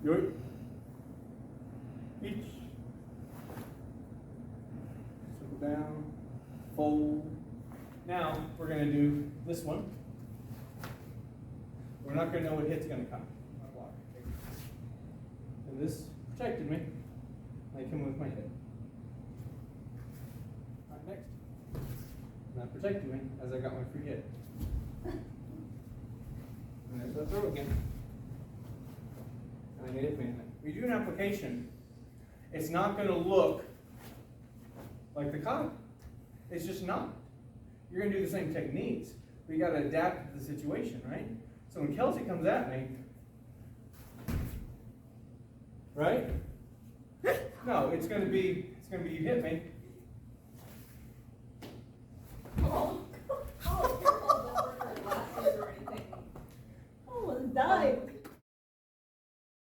Your each. So down, fold. Now we're going to do this one. We're not going to know what hit's going to come. And this protected me. I came with my hit. All right, next. And that protected me as I got my free hit. And there's that throw again. And I hit it man. We do an application. It's not going to look like the kata. It's just not. You're going to do the same techniques, but you got to adapt to the situation, right? So when Kelsey comes at me, right? No, it's going to be you hit me. Oh.